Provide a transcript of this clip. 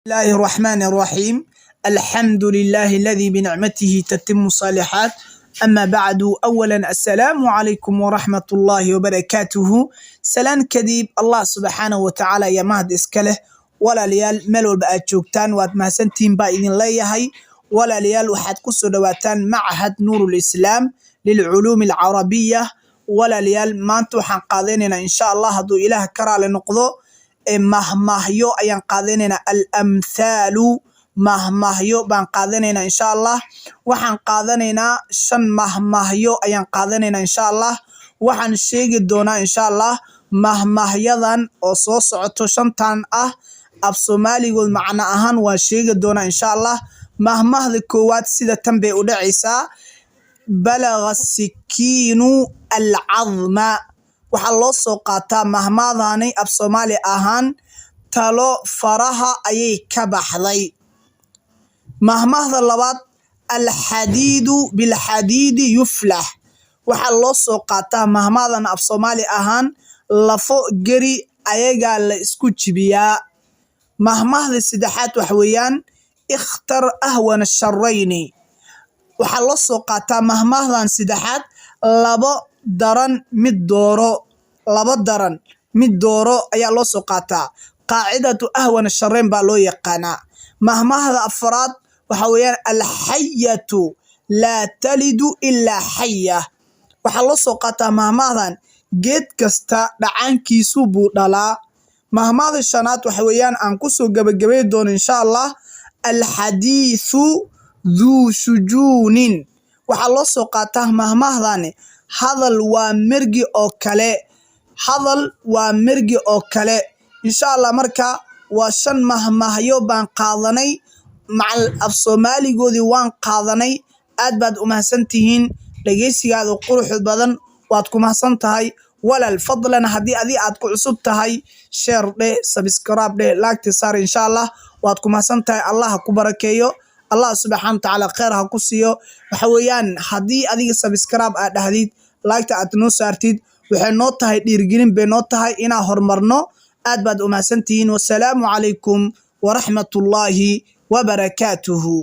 الله الرحمن الرحيم. الحمد لله الذي بنعمته تتم الصالحات. أما بعد، أولا السلام عليكم ورحمة الله وبركاته. سلام كديب الله سبحانه وتعالى يا مهد إسكاله ولا ليال ملول بقى جوجتان واد مهسنتين بايدين ليهي ولا ليال وحد قصو دواتان معهد نور الإسلام للعلوم العربية ولا ليال ما انتو حنقاذيننا إن شاء الله هدو إله كرا لنقضو mahmahyo ayaan qaadanaynaa al-amthaalu mahmahyo baan qaadanaynaa insha Allah. Waxaan qaadanaynaa 5 mahmahyo ayaan qaadanaynaa insha Allah. Waxaan sheegi doonaa insha Allah mahmahyadan oo soo socoto 5tan ah af Soomaaligood macna ahaan waa sheegi doonaa insha Allah. Mahmahda koowaad sida tan bay u dhacaysaa: balagha sikiinu al-'azma. waxaa loo soo qaataa mahmaadani af Soomaali ahaan talo faraha ayay ka baxday. Mahmahda labaad al-hadiidu bil-hadiidi yuflah. waxaa loo soo qaataa mahmaadan af Soomaali ahaan lafo geri ayaga la isku jibiyaa. Mahmahda saddexaad wax weeyaan ikhtar ahwana sharrayni. waxaa loo soo qaataa mahmahdan saddexaad labo daran mid dooro ayaa loo soo qaataa. qaacidatu ahwana sharrayn baa loo yaqaanaa. mahmahda afraad waxa weeyaan al-hayyatu laa talidu ilaa hayya. waxaa loo soo qaataa mahmahdan geed kasta dhacaankiisu buu dhalaa. mahmahda shanaad waxa weeyaan aan ku soo gabagabay doono insha Allah al-hadiithu dhuu shujuunin. waxaa loo soo qaataa mahmahdani hadal waa mergi oo kale. insha Allah marka waa 5 mahmahyo baan qaadanay macal af Soomaaligoodii waan qaadanay. aad baad u mahadsantihiin dhageysigaada qurux badan, waad ku mahadsan tahay walaal. fadlan haddii aad ku cusub tahay share dheh, subscribe dheh, like saar insha Allah. waad ku mahadsan tahay. Allah ku barakeeyo. Allah subhanahu wa ta'ala khayr ha ku siiyo. waxa weeyaan haddii adiga subscribe aad dhahdid, like aad noo saartid, waxay noo tahay dhiirgelin bay noo tahay inaan horumarno. aad baad u mahadsantihiin. wassalaamu calaykum waraxmatullaahi wabarakaatuhu.